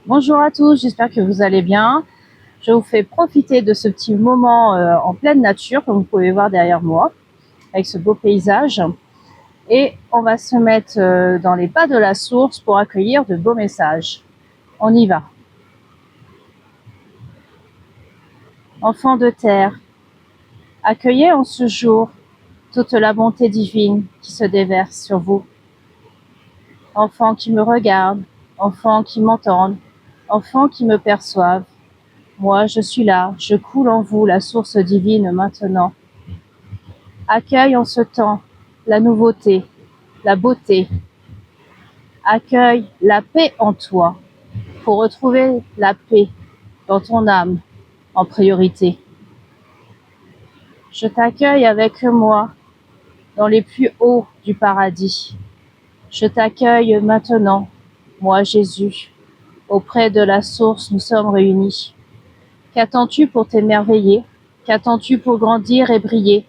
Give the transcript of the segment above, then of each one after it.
Bonjour à tous, j'espère que vous allez bien. Je vous fais profiter de ce petit moment en pleine nature, comme vous pouvez voir derrière moi, avec ce beau paysage. Et on va se mettre dans les pas de la source pour accueillir de beaux messages. On y va. Enfants de terre, accueillez en ce jour toute la bonté divine qui se déverse sur vous. Enfants qui me regardent, enfants qui m'entendent, enfants qui me perçoivent, moi, je suis là, je coule en vous la source divine maintenant. Accueille en ce temps la nouveauté, la beauté. Accueille la paix en toi pour retrouver la paix dans ton âme en priorité. Je t'accueille avec moi dans les plus hauts du paradis. Je t'accueille maintenant, moi Jésus, auprès de la source nous sommes réunis. Qu'attends-tu pour t'émerveiller? Qu'attends-tu pour grandir et briller?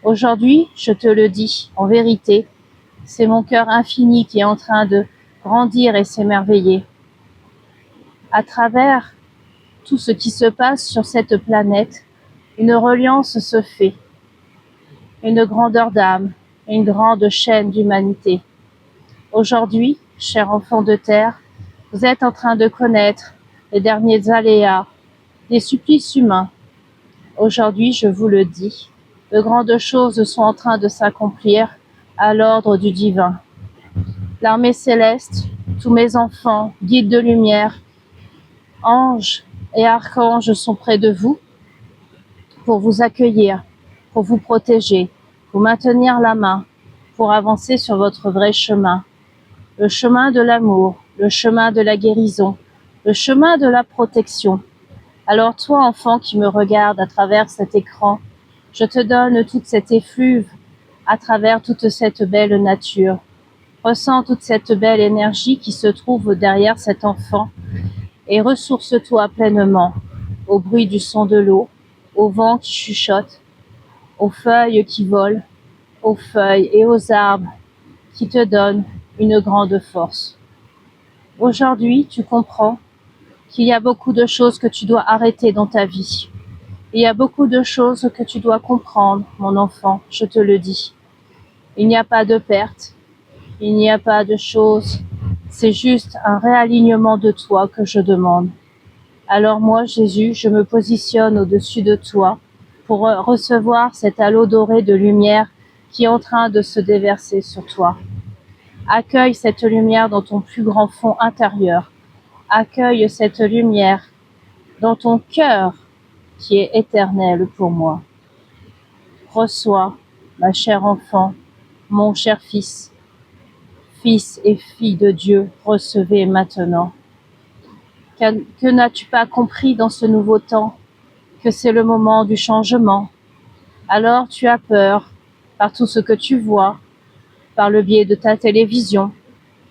Aujourd'hui, je te le dis, en vérité, c'est mon cœur infini qui est en train de grandir et s'émerveiller. À travers tout ce qui se passe sur cette planète, une reliance se fait, une grandeur d'âme, une grande chaîne d'humanité. Aujourd'hui, chers enfants de terre, vous êtes en train de connaître les derniers aléas des supplices humains. Aujourd'hui, je vous le dis, de grandes choses sont en train de s'accomplir à l'ordre du divin. L'armée céleste, tous mes enfants, guides de lumière, anges et archanges sont près de vous pour vous accueillir, pour vous protéger, pour maintenir la main, pour avancer sur votre vrai chemin. Le chemin de l'amour, le chemin de la guérison, le chemin de la protection. Alors toi, enfant qui me regarde à travers cet écran, je te donne toute cette effluve à travers toute cette belle nature. Ressens toute cette belle énergie qui se trouve derrière cet enfant et ressource-toi pleinement au bruit du son de l'eau, au vent qui chuchote, aux feuilles qui volent, aux feuilles et aux arbres qui te donnent une grande force. Aujourd'hui, tu comprends qu'il y a beaucoup de choses que tu dois arrêter dans ta vie. Il y a beaucoup de choses que tu dois comprendre, mon enfant, je te le dis. Il n'y a pas de perte, il n'y a pas de choses, c'est juste un réalignement de toi que je demande. Alors moi, Jésus, je me positionne au-dessus de toi pour recevoir cet halo doré de lumière qui est en train de se déverser sur toi. Accueille cette lumière dans ton plus grand fond intérieur. Accueille cette lumière dans ton cœur qui est éternel pour moi. Reçois, ma chère enfant, mon cher fils, fils et fille de Dieu, recevez maintenant. Que n'as-tu pas compris dans ce nouveau temps que c'est le moment du changement? Alors tu as peur par tout ce que tu vois, par le biais de ta télévision,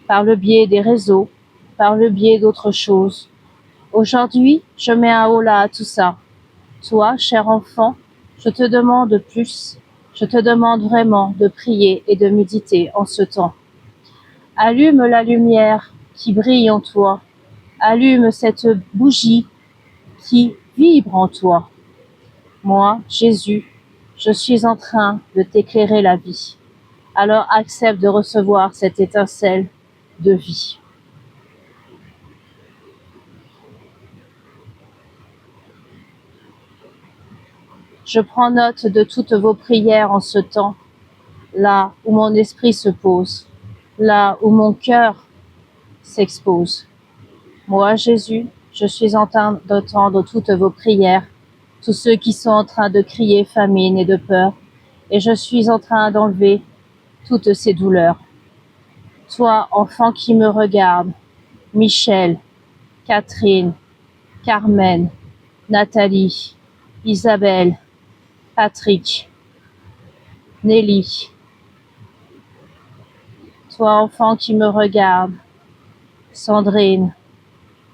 par le biais des réseaux, par le biais d'autres choses. Aujourd'hui, je mets un holà à tout ça. Toi, cher enfant, je te demande plus. Je te demande vraiment de prier et de méditer en ce temps. Allume la lumière qui brille en toi. Allume cette bougie qui vibre en toi. Moi, Jésus, je suis en train de t'éclairer la vie. Alors accepte de recevoir cette étincelle de vie. Je prends note de toutes vos prières en ce temps, là où mon esprit se pose, là où mon cœur s'expose. Moi, Jésus, je suis en train d'entendre toutes vos prières, tous ceux qui sont en train de crier famine et de peur, et je suis en train d'enlever toutes ces douleurs. Toi, enfant qui me regarde, Michel, Catherine, Carmen, Nathalie, Isabelle, Patrick, Nelly. Toi, enfant qui me regarde, Sandrine,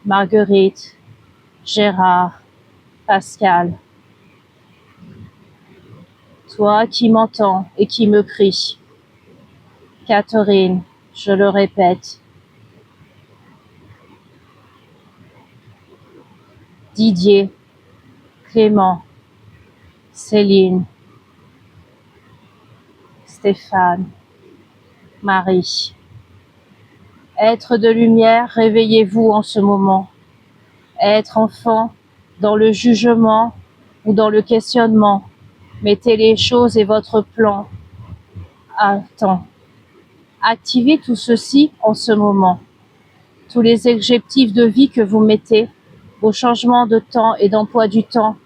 Marguerite, Gérard, Pascal. Toi qui m'entends et qui me prie, Catherine, je le répète. Didier, Clément, Céline, Stéphane, Marie. Êtres de lumière, réveillez-vous en ce moment. Être enfant, dans le jugement ou dans le questionnement, mettez les choses et votre plan à temps. Activez tout ceci en ce moment. Tous les objectifs de vie que vous mettez, vos changements de temps et d'emploi du temps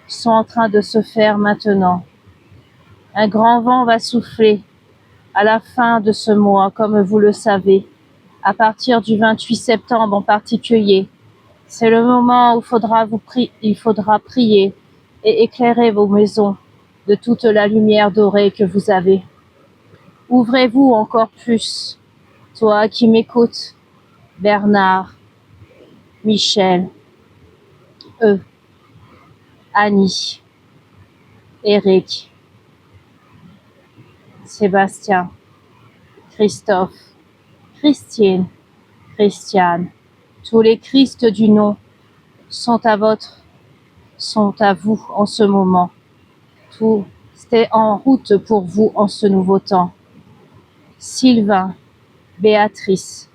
sont en train de se faire maintenant. Un grand vent va souffler à la fin de ce mois, comme vous le savez, à partir du 28 septembre en particulier. C'est le moment où il faudra prier et éclairer vos maisons de toute la lumière dorée que vous avez. Ouvrez-vous encore plus, toi qui m'écoutes, Bernard, Michel, Annie, Eric, Sébastien, Christophe, Christine, Christiane. Tous les Christ du nom sont à vous en ce moment. Tout est en route pour vous en ce nouveau temps. Sylvain, Béatrice,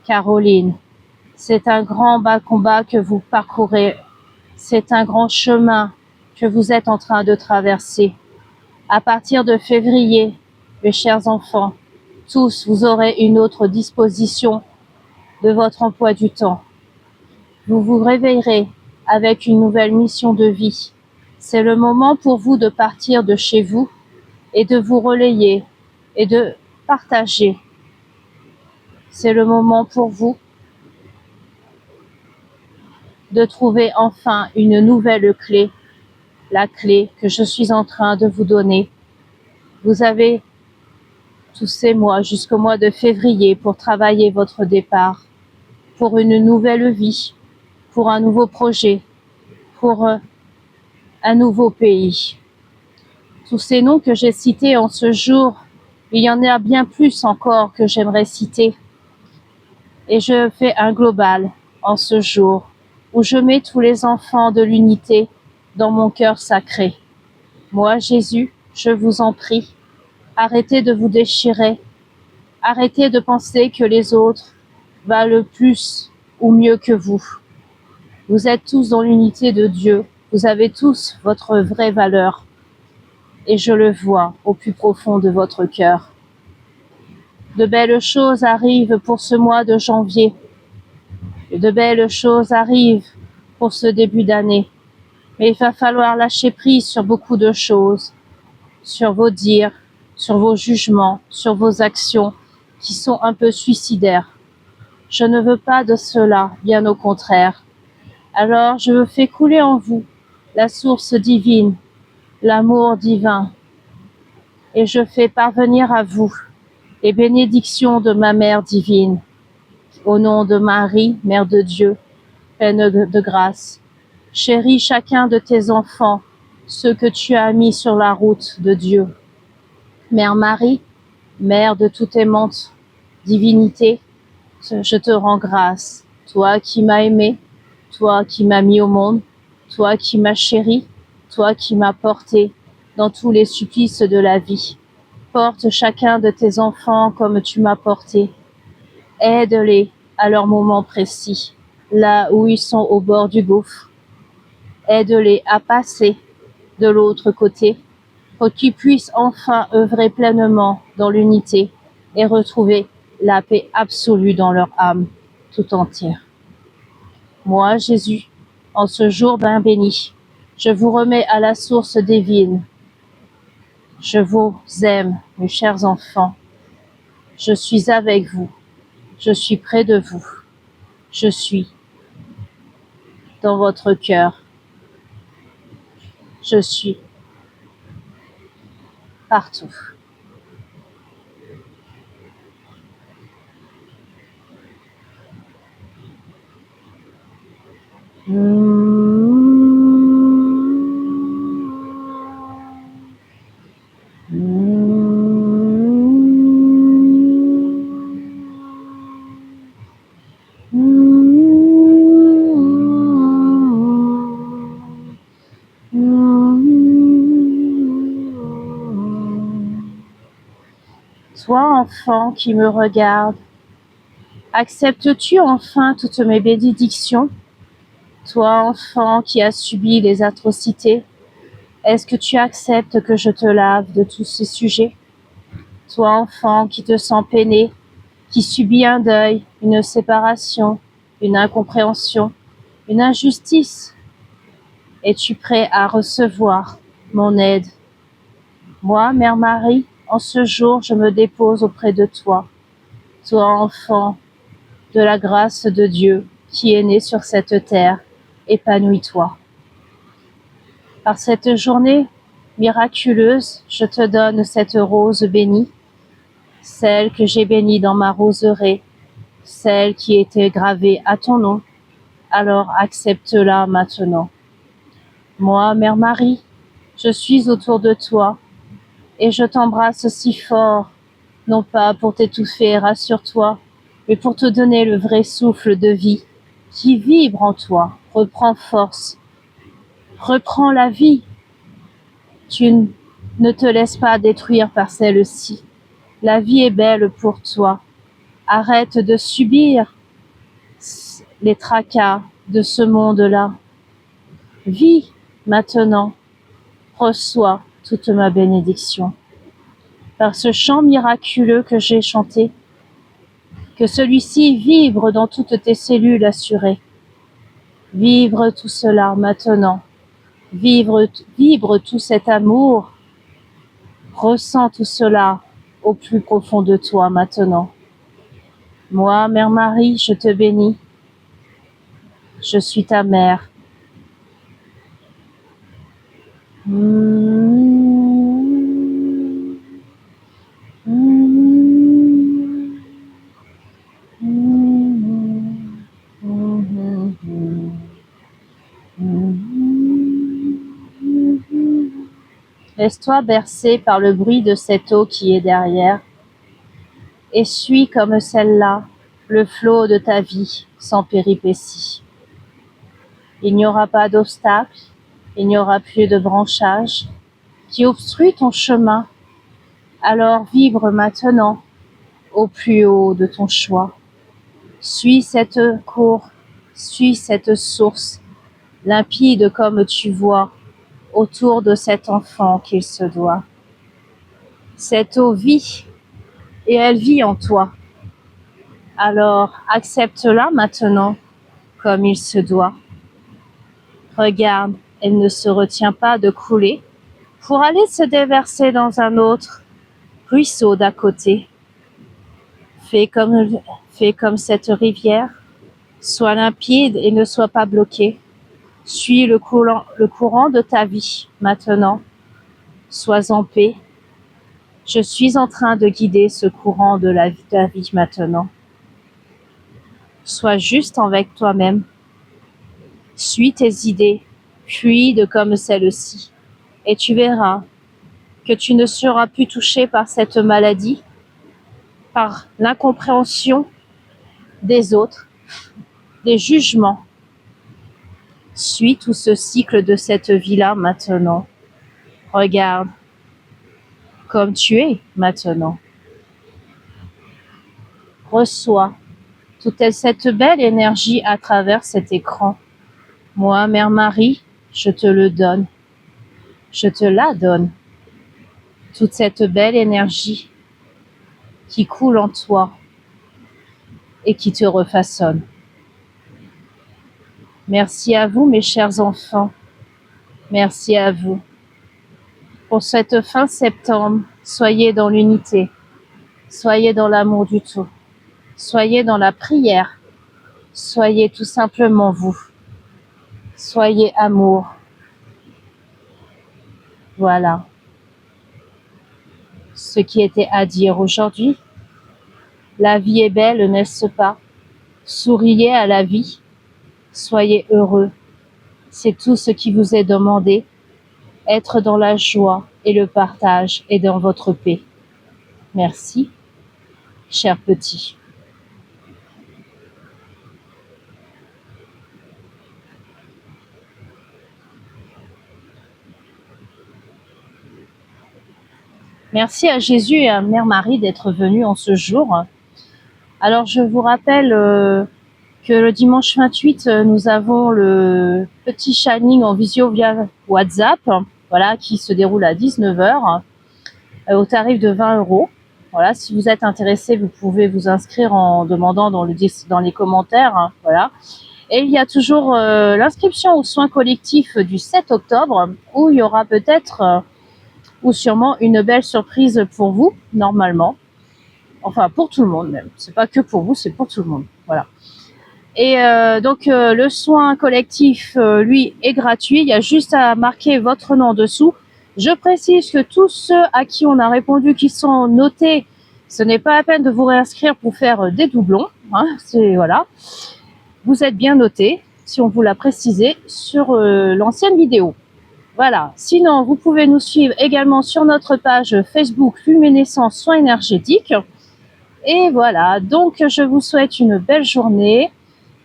Caroline, c'est un grand bas combat que vous parcourez. C'est un grand chemin que vous êtes en train de traverser. À partir de février, mes chers enfants, tous, vous aurez une autre disposition de votre emploi du temps. Vous vous réveillerez avec une nouvelle mission de vie. C'est le moment pour vous de partir de chez vous et de vous relayer et de partager. C'est le moment pour vous de trouver enfin une nouvelle clé, la clé que je suis en train de vous donner. Vous avez tous ces mois jusqu'au mois de février pour travailler votre départ, pour une nouvelle vie, pour un nouveau projet, pour un nouveau pays. Tous ces noms que j'ai cités en ce jour, il y en a bien plus encore que j'aimerais citer. Et je fais un global en ce jour où je mets tous les enfants de l'unité dans mon cœur sacré. Moi, Jésus, je vous en prie, arrêtez de vous déchirer, arrêtez de penser que les autres valent plus ou mieux que vous. Vous êtes tous dans l'unité de Dieu, vous avez tous votre vraie valeur. Et je le vois au plus profond de votre cœur. De belles choses arrivent pour ce mois de janvier. De belles choses arrivent pour ce début d'année. Mais il va falloir lâcher prise sur beaucoup de choses, sur vos dires, sur vos jugements, sur vos actions qui sont un peu suicidaires. Je ne veux pas de cela, bien au contraire. Alors je fais couler en vous la source divine, l'amour divin, et je fais parvenir à vous les bénédictions de ma Mère divine. Au nom de Marie, Mère de Dieu, pleine de grâce, chéris chacun de tes enfants, ceux que tu as mis sur la route de Dieu. Mère Marie, Mère de toute aimante divinité, je te rends grâce, toi qui m'as aimé, toi qui m'as mis au monde, toi qui m'as chéri, toi qui m'as porté dans tous les supplices de la vie. Porte chacun de tes enfants comme tu m'as porté. Aide-les à leur moment précis, là où ils sont au bord du gouffre. Aide-les à passer de l'autre côté, pour qu'ils puissent enfin œuvrer pleinement dans l'unité et retrouver la paix absolue dans leur âme tout entière. Moi, Jésus, en ce jour bien béni, je vous remets à la source divine. Je vous aime, mes chers enfants. Je suis avec vous. Je suis près de vous. Je suis dans votre cœur. Je suis partout. enfant qui me regarde, acceptes-tu enfin toutes mes bénédictions? Toi, enfant qui as subi les atrocités, est-ce que tu acceptes que je te lave de tous ces sujets? Toi, enfant qui te sens peiné, qui subit un deuil, une séparation, une incompréhension, une injustice, es-tu prêt à recevoir mon aide? Moi, Mère Marie, en ce jour, je me dépose auprès de toi, toi, enfant de la grâce de Dieu qui est né sur cette terre, épanouis-toi. Par cette journée miraculeuse, je te donne cette rose bénie, celle que j'ai bénie dans ma roseraie, celle qui était gravée à ton nom. Alors accepte-la maintenant. Moi, Mère Marie, je suis autour de toi et je t'embrasse si fort, non pas pour t'étouffer, rassure-toi, mais pour te donner le vrai souffle de vie qui vibre en toi. Reprends force, reprends la vie. Tu ne te laisses pas détruire par celle-ci. La vie est belle pour toi. Arrête de subir les tracas de ce monde-là. Vis maintenant, reçois toute ma bénédiction. Par ce chant miraculeux que j'ai chanté, que celui-ci vibre dans toutes tes cellules assurées. Vivre tout cela maintenant. Vibre tout cet amour. Ressens tout cela au plus profond de toi maintenant. Moi, Mère Marie, je te bénis. Je suis ta mère. Laisse-toi bercer par le bruit de cette eau qui est derrière et suis comme celle-là le flot de ta vie sans péripéties. Il n'y aura pas d'obstacle, il n'y aura plus de branchage qui obstrue ton chemin. Alors vibre maintenant au plus haut de ton choix. Suis cette cour, suis cette source, limpide comme tu vois, autour de cet enfant qu'il se doit. Cette eau vit et elle vit en toi. Alors accepte-la maintenant comme il se doit. Regarde, elle ne se retient pas de couler pour aller se déverser dans un autre ruisseau d'à côté. Fais comme cette rivière, sois limpide et ne sois pas bloqué. Suis le courant de ta vie maintenant. Sois en paix. Je suis en train de guider ce courant de ta vie maintenant. Sois juste avec toi-même. Suis tes idées, fluides comme celle-ci, et tu verras que tu ne seras plus touché par cette maladie, par l'incompréhension des autres, des jugements. Suis tout ce cycle de cette vie-là maintenant. Regarde comme tu es maintenant. Reçois toute cette belle énergie à travers cet écran. Moi, Mère Marie, je te le donne. Je te la donne. Toute cette belle énergie qui coule en toi et qui te refaçonne. Merci à vous, mes chers enfants. Merci à vous. Pour cette fin septembre, soyez dans l'unité. Soyez dans l'amour du tout. Soyez dans la prière. Soyez tout simplement vous. Soyez amour. Voilà ce qui était à dire aujourd'hui. La vie est belle, n'est-ce pas? Souriez à la vie. Soyez heureux. C'est tout ce qui vous est demandé. Être dans la joie et le partage et dans votre paix. Merci, chers petits. Merci à Jésus et à Mère Marie d'être venus en ce jour. Alors je vous rappelle que le dimanche 28, nous avons le petit shining en visio via WhatsApp, voilà, qui se déroule à 19h au tarif de 20 €. Voilà, si vous êtes intéressé, vous pouvez vous inscrire en demandant dans les commentaires, hein, voilà. Et il y a toujours l'inscription aux soins collectifs du 7 octobre, où il y aura peut-être ou sûrement une belle surprise pour vous, normalement. Enfin, pour tout le monde même. C'est pas que pour vous, c'est pour tout le monde. Voilà. Et donc, le soin collectif, lui, est gratuit. Il y a juste à marquer votre nom dessous. Je précise que tous ceux à qui on a répondu qui sont notés, ce n'est pas la peine de vous réinscrire pour faire des doublons. Hein, voilà. Vous êtes bien notés, si on vous l'a précisé, sur l'ancienne vidéo. Voilà. Sinon, vous pouvez nous suivre également sur notre page Facebook Luminescence Soins énergétiques. Et voilà. Donc, je vous souhaite une belle journée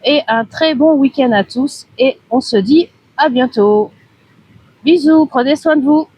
et un très bon week-end à tous. Et on se dit à bientôt. Bisous, prenez soin de vous.